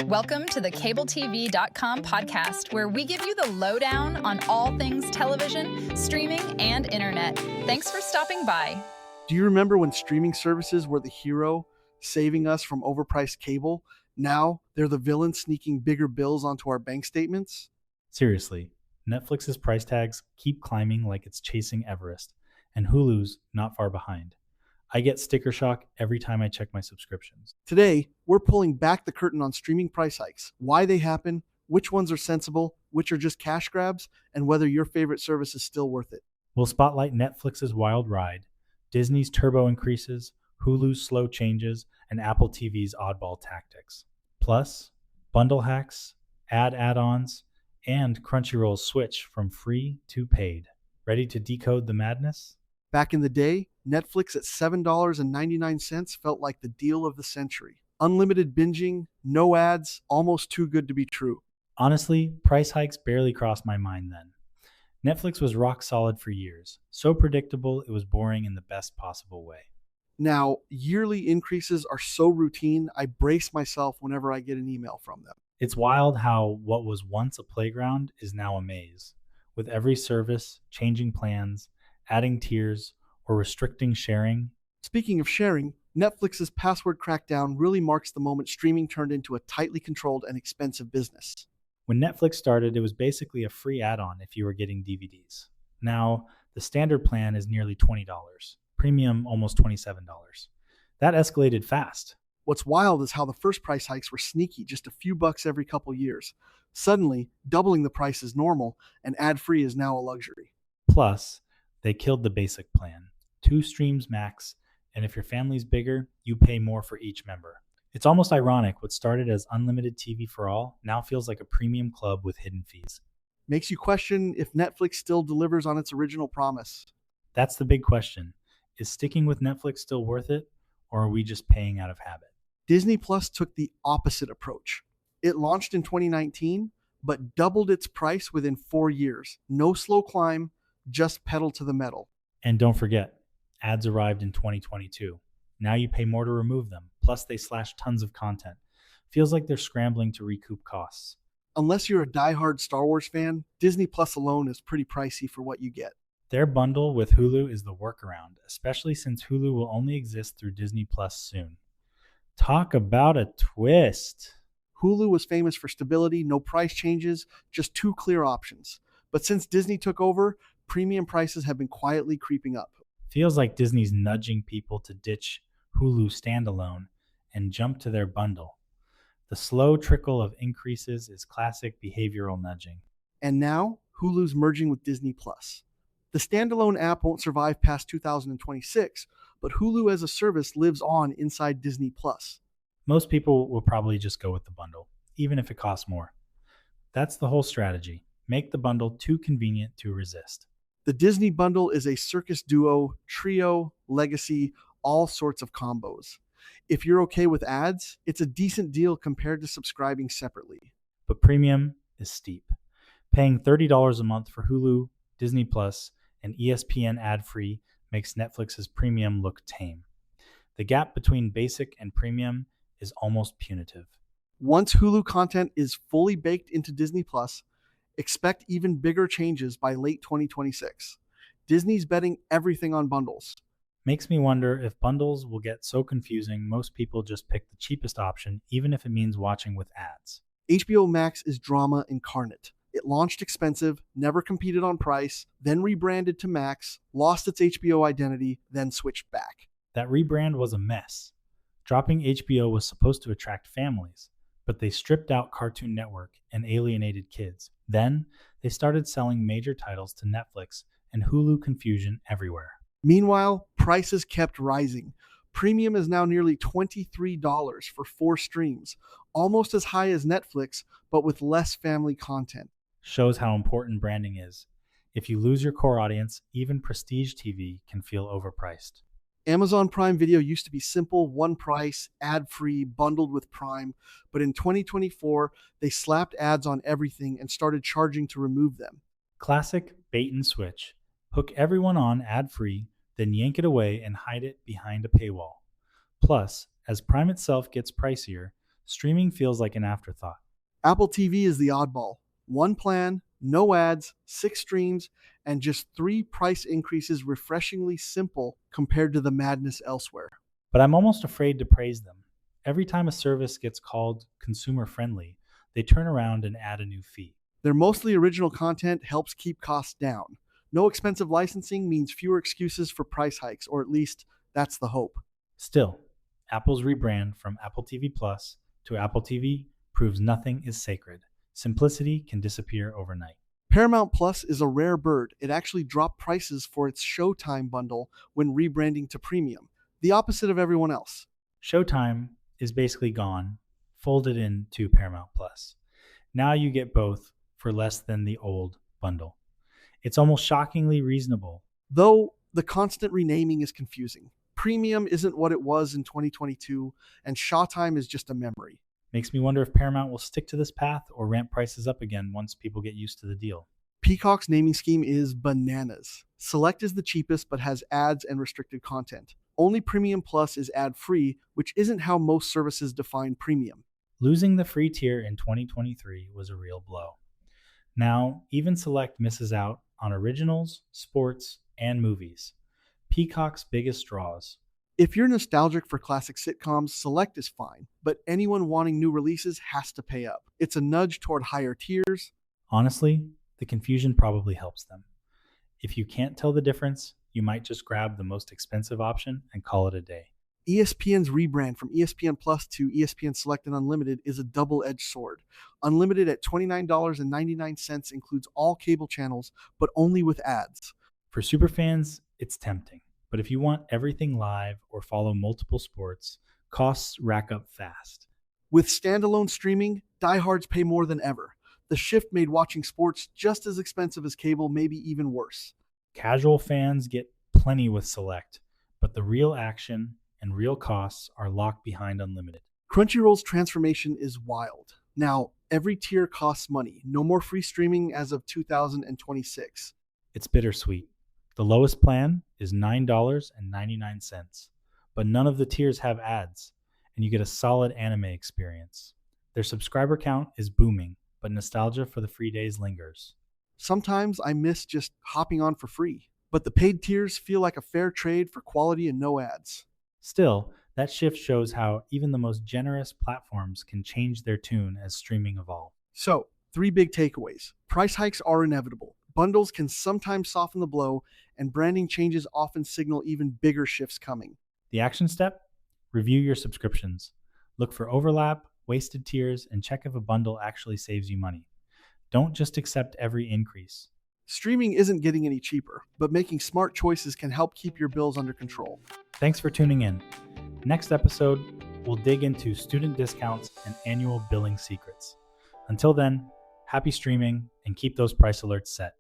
Welcome to the CableTV.com podcast, where we give you the lowdown on all things television, streaming, and internet. Thanks for stopping by. Do you remember when streaming services were the hero, saving us from overpriced cable? Now they're the villain sneaking bigger bills onto our bank statements? Seriously, Netflix's price tags keep climbing like it's chasing Everest, and Hulu's not far behind. I get sticker shock every time I check my subscriptions. Today, we're pulling back the curtain on streaming price hikes, why they happen, which ones are sensible, which are just cash grabs, and whether your favorite service is still worth it. We'll spotlight Netflix's wild ride, Disney's turbo increases, Hulu's slow changes, and Apple TV's oddball tactics. Plus, bundle hacks, add-ons, and Crunchyroll's switch from free to paid. Ready to decode the madness? Back in the day, Netflix at $7.99 felt like the deal of the century. Unlimited binging, no ads, almost too good to be true. Honestly, price hikes barely crossed my mind then. Netflix was rock solid for years, so predictable it was boring in the best possible way. Now, yearly increases are so routine, I brace myself whenever I get an email from them. It's wild how what was once a playground is now a maze, with every service changing plans, adding tiers, or restricting sharing. Speaking of sharing, Netflix's password crackdown really marks the moment streaming turned into a tightly controlled and expensive business. When Netflix started, it was basically a free add-on if you were getting DVDs. Now, the standard plan is nearly $20, premium almost $27. That escalated fast. What's wild is how the first price hikes were sneaky, just a few bucks every couple years. Suddenly, doubling the price is normal, and ad-free is now a luxury. Plus, they killed the basic plan. 2 streams max, and if your family's bigger, you pay more for each member. It's almost ironic what started as unlimited TV for all now feels like a premium club with hidden fees. Makes you question if Netflix still delivers on its original promise. That's the big question. Is sticking with Netflix still worth it, or are we just paying out of habit? Disney Plus took the opposite approach. It launched in 2019, but doubled its price within 4 years. No slow climb, just pedal to the metal. And don't forget, ads arrived in 2022. Now you pay more to remove them. Plus, they slash tons of content. Feels like they're scrambling to recoup costs. Unless you're a diehard Star Wars fan, Disney Plus alone is pretty pricey for what you get. Their bundle with Hulu is the workaround, especially since Hulu will only exist through Disney Plus soon. Talk about a twist. Hulu was famous for stability, no price changes, just 2 clear options. But since Disney took over, premium prices have been quietly creeping up. Feels like Disney's nudging people to ditch Hulu standalone and jump to their bundle. The slow trickle of increases is classic behavioral nudging. And now, Hulu's merging with Disney Plus. The standalone app won't survive past 2026, but Hulu as a service lives on inside Disney Plus. Most people will probably just go with the bundle, even if it costs more. That's the whole strategy. Make the bundle too convenient to resist. The Disney bundle is a circus duo, trio, legacy, all sorts of combos. If you're okay with ads, it's a decent deal compared to subscribing separately. But premium is steep. Paying $30 a month for Hulu, Disney Plus, and ESPN ad-free makes Netflix's premium look tame. The gap between basic and premium is almost punitive. Once Hulu content is fully baked into Disney Plus, expect even bigger changes by late 2026. Disney's betting everything on bundles. Makes me wonder if bundles will get so confusing most people just pick the cheapest option, even if it means watching with ads. HBO Max is drama incarnate. It launched expensive, never competed on price, then rebranded to Max, lost its HBO identity, then switched back. That rebrand was a mess. Dropping HBO was supposed to attract families, but they stripped out Cartoon Network and alienated kids. Then, they started selling major titles to Netflix and Hulu confusion everywhere. Meanwhile, prices kept rising. Premium is now nearly $23 for 4 streams, almost as high as Netflix, but with less family content. Shows how important branding is. If you lose your core audience, even prestige TV can feel overpriced. Amazon Prime Video used to be simple, one price, ad-free, bundled with Prime, but in 2024, they slapped ads on everything and started charging to remove them. Classic bait and switch. Hook everyone on ad-free, then yank it away and hide it behind a paywall. Plus, as Prime itself gets pricier, Streaming feels like an afterthought. Apple TV is the oddball. One plan, no ads, 6 streams, and just 3 price increases, refreshingly simple compared to the madness elsewhere. But I'm almost afraid to praise them. Every time a service gets called consumer friendly, they turn around and add a new fee. Their mostly original content helps keep costs down. No expensive licensing means fewer excuses for price hikes, or at least that's the hope. Still, Apple's rebrand from Apple TV Plus to Apple TV proves nothing is sacred. Simplicity can disappear overnight. Paramount Plus is a rare bird. It actually dropped prices for its Showtime bundle when rebranding to Premium, the opposite of everyone else. Showtime is basically gone, folded into Paramount Plus. Now you get both for less than the old bundle. It's almost shockingly reasonable. Though the constant renaming is confusing. Premium isn't what it was in 2022, and Showtime is just a memory. Makes me wonder if Paramount will stick to this path or ramp prices up again once people get used to the deal. Peacock's naming scheme is bananas. Select is the cheapest but has ads and restricted content. Only Premium Plus is ad-free, which isn't how most services define premium. Losing the free tier in 2023 was a real blow. Now, even Select misses out on originals, sports, and movies. Peacock's biggest draws. If you're nostalgic for classic sitcoms, Select is fine, but anyone wanting new releases has to pay up. It's a nudge toward higher tiers. Honestly, the confusion probably helps them. If you can't tell the difference, you might just grab the most expensive option and call it a day. ESPN's rebrand from ESPN Plus to ESPN Select and Unlimited is a double-edged sword. Unlimited at $29.99 includes all cable channels, but only with ads. For superfans, it's tempting. But if you want everything live or follow multiple sports, costs rack up fast. With standalone streaming, diehards pay more than ever. The shift made watching sports just as expensive as cable, maybe even worse. Casual fans get plenty with Select, but the real action and real costs are locked behind Unlimited. Crunchyroll's transformation is wild. Now, every tier costs money. No more free streaming as of 2026. It's bittersweet. The lowest plan is $9.99, but none of the tiers have ads, and you get a solid anime experience. Their subscriber count is booming, but nostalgia for the free days lingers. Sometimes I miss just hopping on for free, but the paid tiers feel like a fair trade for quality and no ads. Still, that shift shows how even the most generous platforms can change their tune as streaming evolves. So, 3 big takeaways. Price hikes are inevitable. Bundles can sometimes soften the blow, and branding changes often signal even bigger shifts coming. The action step? Review your subscriptions. Look for overlap, wasted tiers, and check if a bundle actually saves you money. Don't just accept every increase. Streaming isn't getting any cheaper, but making smart choices can help keep your bills under control. Thanks for tuning in. Next episode, we'll dig into student discounts and annual billing secrets. Until then, happy streaming and keep those price alerts set.